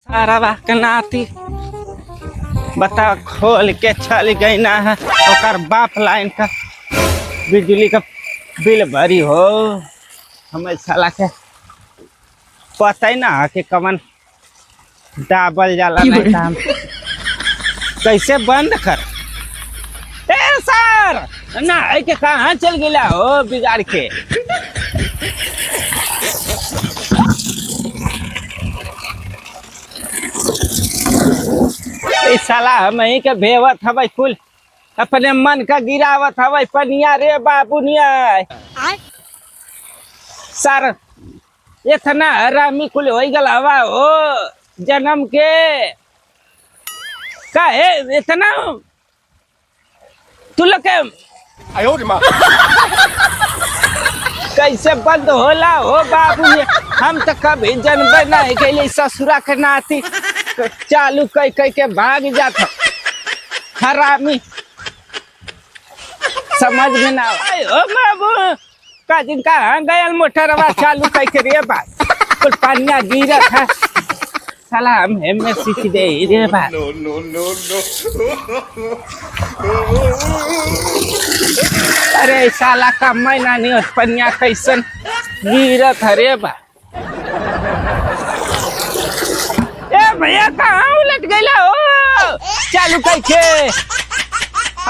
सारा नाती बता खोल के चल गई ना है और बाप लाइन का बिजली का बिल भरी हो। हमें साला के पता ही ना कि कमन डाबल जाला नहीं था। कैसे बंद कर ए सर ना के कहाँ चल गया हो बिगाड़ के। साला हम के भेवत हवाई फूल अपने मन का गिरावत हवाई पनिया रे बाबुनिया सर इतना हरामी कुल हो गला हवा हो जन्म के का है इतना तू लोग के कैसे बंद होला हो बाबू। हम तो कभी जनबे नहीं के ससुरा के नाती चालू कई कई के भाग जाता हरामी समझ में ना ओ बाबू का दिन का गयल मोटरवा चालू कई के रे बात कुल पानिया गिरा था साला हम में सीख दे रे बात। अरे साला का महीना नहीं पनिया कैसन गिरा था रे बात। भैया कहाँ उलट गया हो चालू कई के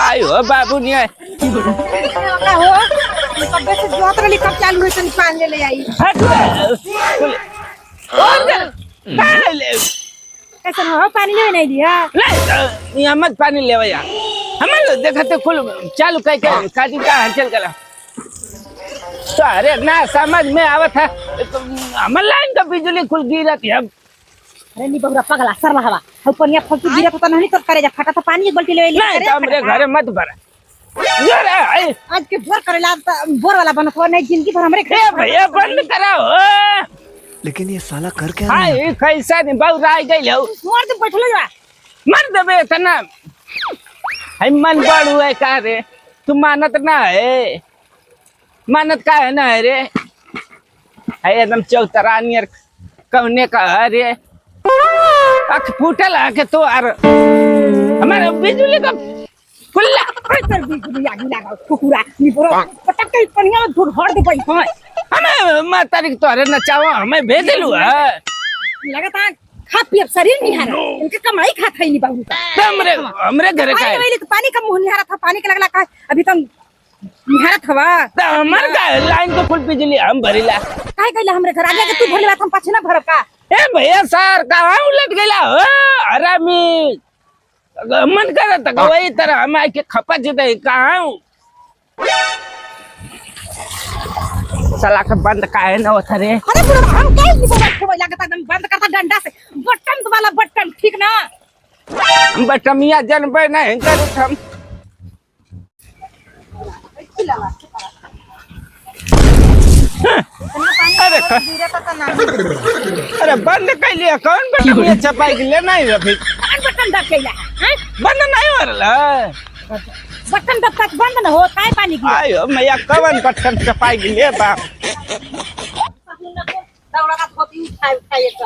आई हो बाबू नहीं है हो कब से जोत रही कब चालू है तनी पानी ले आई कैसे हो पानी ले नहीं दिया नहीं यहाँ मत पानी ले भैया हमें देखते खुल चालू कई के काजी का हलचल करा तो अरे ना समझ में आवत है हमारे लाइन का बिजली खुल गिरा थी। अब अरे नी बबरा पगला सरला हवा हम पनिया फटू गिरा तो नहीं तो करे जा फटा तो पानी एक बाल्टी ले ले नहीं हमरे घरे मत भरा यार आज के भर करेला बोर वाला बनत हो नहीं जिंदगी भर हमरे ए भैया बंद कराओ। लेकिन ये साला कर क्या रहा है? कैसा नहीं बहुत राय गई हो मोर दे बैठल जा मर देबे तना है मन बड़ू है का रे तू मानत ना है मानत का है ना रे है एकदम चौतरा नियर कौने का है रे अख फूटल है तो यार हमारे बिजली का खुला कर बिजली आगी लगा कुकुरा नी बोरो पटक के पनिया में धुर हड़ दे पई हमें मैं तारीख तो अरे नचावा हमें भेज देलू है लगता खा पिए शरीर नहीं हारा इनके कमाई खा खाई नहीं बाबू हमरे घरे का है तो पानी का मुंह निहारा था पानी के लगला का अभी तुम निहारा थवा तो हमर का लाइन तो फुल बिजली हम भरीला काहे कहला हमरे घर आगे तू भरले बात हम पाछे ना भरब का ए भैया सर कहाँ उलट गया हो हरामी मन कर तक वही तरह हम के खपत जते कहाँ साला का बंद काहे न होता रे। अरे बुढ़ा हम काहे नहीं बोलत हो लगता एकदम बंद करता डंडा से बटन वाला बटन ठीक ना बटमिया जनबे नहीं करत हम अरे बंद कर लिया कौन बटमिया छपाई के लिए नहीं रखी बटन दब कैला है बंद नहीं हो रहा बटन दब तक बंद न हो काय पानी की आयो मैया कवन बटन छपाई के लिए बाप दौड़ा का खोती उठाए उठाए एक